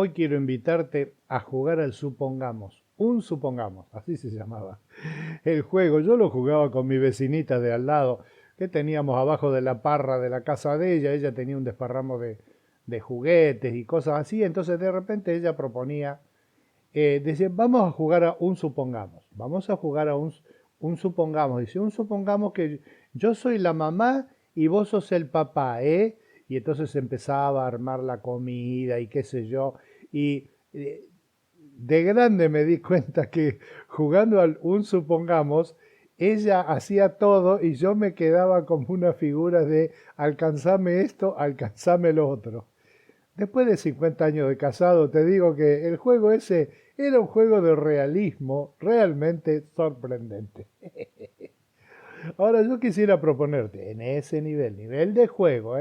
Hoy quiero invitarte a jugar al supongamos. Un supongamos, así se llamaba. El juego, yo lo jugaba con mi vecinita de al lado, que teníamos abajo de la parra de la casa de ella. Ella tenía un desparramo de juguetes y cosas así. Entonces de repente ella proponía, decía, vamos a jugar a un supongamos. Vamos a jugar a un supongamos. Dice, un supongamos que yo soy la mamá y vos sos el papá, ¿eh? Y entonces empezaba a armar la comida y qué sé yo. Y de grande me di cuenta que jugando al un supongamos, ella hacía todo y yo me quedaba como una figura de alcanzame esto, alcanzame lo otro. Después de 50 años de casado, te digo que el juego ese era un juego de realismo realmente sorprendente. Ahora yo quisiera proponerte en ese nivel de juego,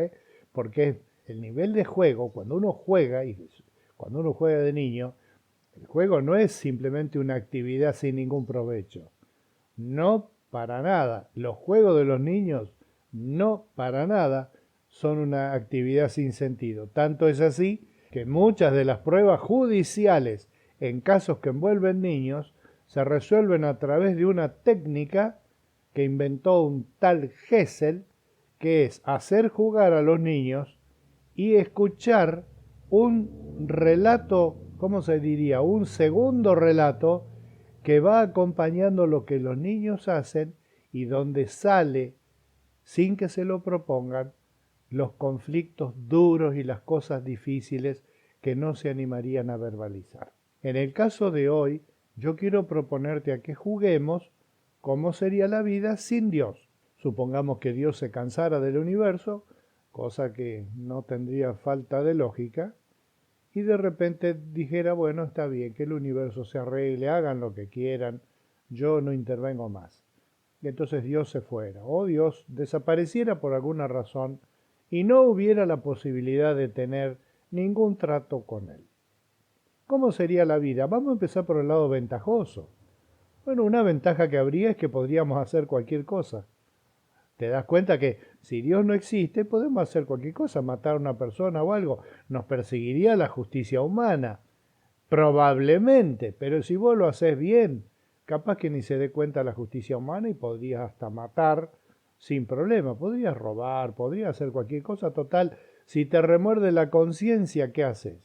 porque el nivel de juego, cuando uno juega, y cuando uno juega de niño, el juego no es simplemente una actividad sin ningún provecho. No para nada. Los juegos de los niños, no para nada, son una actividad sin sentido. Tanto es así que muchas de las pruebas judiciales en casos que envuelven niños se resuelven a través de una técnica que inventó un tal Gesell, que es hacer jugar a los niños y escuchar un relato, ¿cómo se diría? Un segundo relato que va acompañando lo que los niños hacen y donde sale, sin que se lo propongan, los conflictos duros y las cosas difíciles que no se animarían a verbalizar. En el caso de hoy, yo quiero proponerte a que juguemos cómo sería la vida sin Dios. Supongamos que Dios se cansara del universo, cosa que no tendría falta de lógica, y de repente dijera, bueno, está bien, que el universo se arregle, hagan lo que quieran, yo no intervengo más. Y entonces Dios se fuera, o Dios desapareciera por alguna razón y no hubiera la posibilidad de tener ningún trato con Él. ¿Cómo sería la vida? Vamos a empezar por el lado ventajoso. Bueno, una ventaja que habría es que podríamos hacer cualquier cosa. Te das cuenta que si Dios no existe, podemos hacer cualquier cosa, matar a una persona o algo. Nos perseguiría la justicia humana, probablemente, pero si vos lo haces bien, capaz que ni se dé cuenta la justicia humana y podrías hasta matar sin problema. Podrías robar, podrías hacer cualquier cosa. Total, si te remuerde la conciencia, ¿qué haces?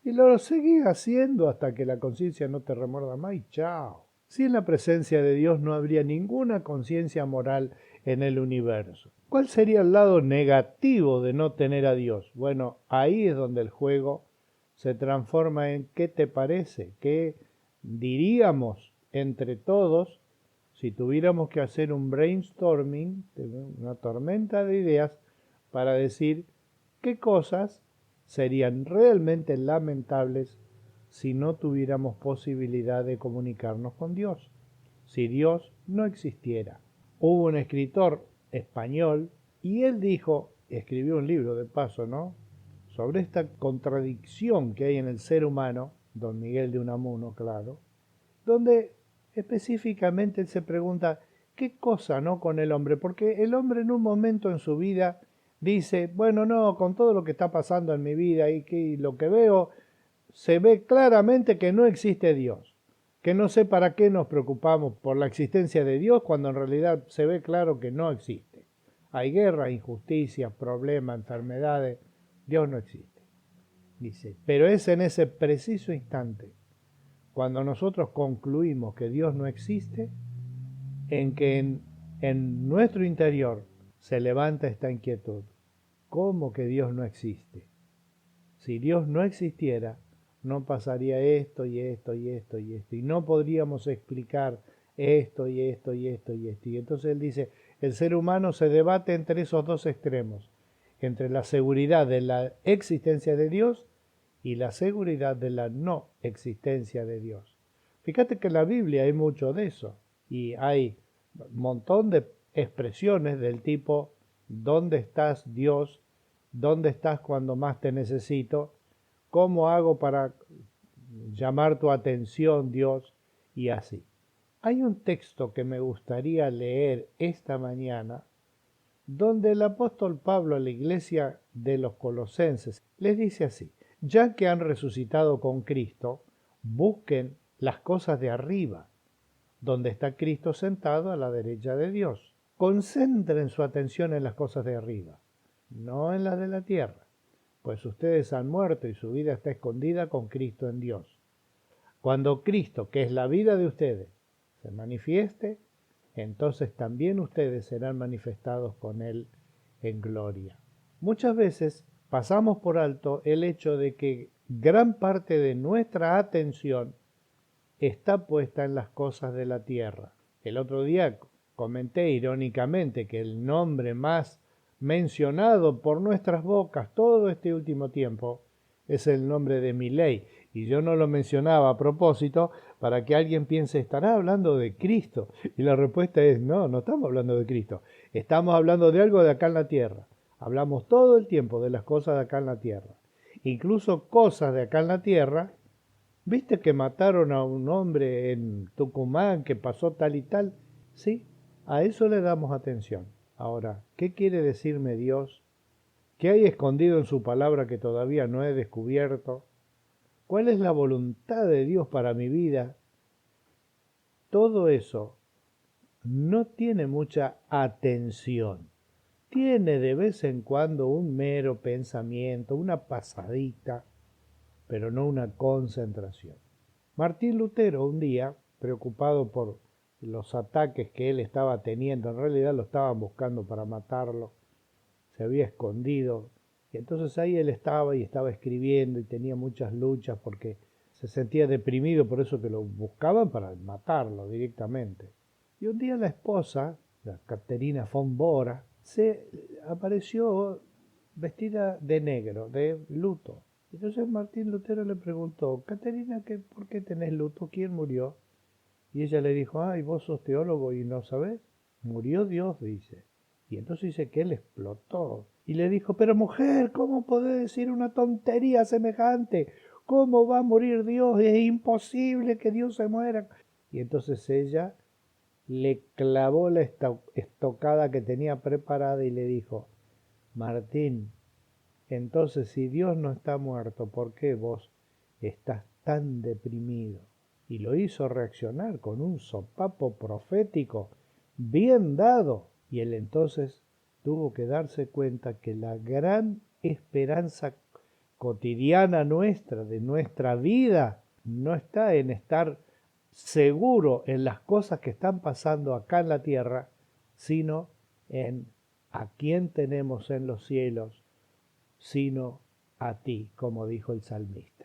Y lo seguís haciendo hasta que la conciencia no te remuerda más y chao. Si en la presencia de Dios no habría ninguna conciencia moral en el universo. ¿Cuál sería el lado negativo de no tener a Dios? Bueno, ahí es donde el juego se transforma en ¿qué te parece? ¿Qué diríamos entre todos si tuviéramos que hacer un brainstorming, una tormenta de ideas, para decir qué cosas serían realmente lamentables si no tuviéramos posibilidad de comunicarnos con Dios, si Dios no existiera? Hubo un escritor español y él dijo, escribió un libro de paso, ¿no?, sobre esta contradicción que hay en el ser humano, don Miguel de Unamuno, claro, donde específicamente él se pregunta, ¿qué cosa no con el hombre? Porque el hombre en un momento en su vida dice, bueno, no, con todo lo que está pasando en mi vida y que lo que veo, se ve claramente que no existe Dios, que no sé para qué nos preocupamos por la existencia de Dios cuando en realidad se ve claro que no existe. Hay guerra, injusticias, problemas, enfermedades. Dios no existe, dice. Pero es en ese preciso instante, cuando nosotros concluimos que Dios no existe, en que en nuestro interior se levanta esta inquietud. ¿Cómo que Dios no existe? Si Dios no existiera, no pasaría esto y esto y esto y esto, y no podríamos explicar esto y esto y esto y esto. Y entonces él dice, el ser humano se debate entre esos dos extremos, entre la seguridad de la existencia de Dios y la seguridad de la no existencia de Dios. Fíjate que en la Biblia hay mucho de eso, y hay un montón de expresiones del tipo, ¿dónde estás, Dios? ¿Dónde estás cuando más te necesito? ¿Cómo hago para llamar tu atención, Dios? Y así. Hay un texto que me gustaría leer esta mañana, donde el apóstol Pablo a la iglesia de los colosenses les dice así: Ya que han resucitado con Cristo, busquen las cosas de arriba, donde está Cristo sentado a la derecha de Dios. Concentren su atención en las cosas de arriba, no en las de la tierra, pues ustedes han muerto y su vida está escondida con Cristo en Dios. Cuando Cristo, que es la vida de ustedes, se manifieste, entonces también ustedes serán manifestados con Él en gloria. Muchas veces pasamos por alto el hecho de que gran parte de nuestra atención está puesta en las cosas de la tierra. El otro día comenté irónicamente que el nombre más mencionado por nuestras bocas todo este último tiempo es el nombre de Milei. Y yo no lo mencionaba a propósito para que alguien piense, ¿estará hablando de Cristo? Y la respuesta es, no, no estamos hablando de Cristo. Estamos hablando de algo de acá en la tierra. Hablamos todo el tiempo de las cosas de acá en la tierra. Incluso cosas de acá en la tierra. ¿Viste que mataron a un hombre en Tucumán que pasó tal y tal? Sí, a eso le damos atención. Ahora, ¿qué quiere decirme Dios? ¿Qué hay escondido en su palabra que todavía no he descubierto? ¿Cuál es la voluntad de Dios para mi vida? Todo eso no tiene mucha atención. Tiene de vez en cuando un mero pensamiento, una pasadita, pero no una concentración. Martín Lutero un día, preocupado por los ataques que él estaba teniendo, en realidad lo estaban buscando para matarlo, se había escondido, y entonces ahí él estaba y estaba escribiendo y tenía muchas luchas porque se sentía deprimido, por eso que lo buscaban para matarlo directamente. Y un día la esposa, la Caterina von Bora, se apareció vestida de negro, de luto. Entonces Martín Lutero le preguntó, Caterina, ¿por qué tenés luto? ¿Quién murió? Y ella le dijo, ay, vos sos teólogo y no sabés. Murió Dios, dice. Y entonces dice que él explotó. Y le dijo, pero mujer, ¿cómo podés decir una tontería semejante? ¿Cómo va a morir Dios? Es imposible que Dios se muera. Y entonces ella le clavó la estocada que tenía preparada y le dijo, Martín, entonces si Dios no está muerto, ¿por qué vos estás tan deprimido? Y lo hizo reaccionar con un sopapo profético bien dado. Y él entonces tuvo que darse cuenta que la gran esperanza cotidiana nuestra, de nuestra vida, no está en estar seguro en las cosas que están pasando acá en la tierra, sino en a quién tenemos en los cielos, sino a ti, como dijo el salmista.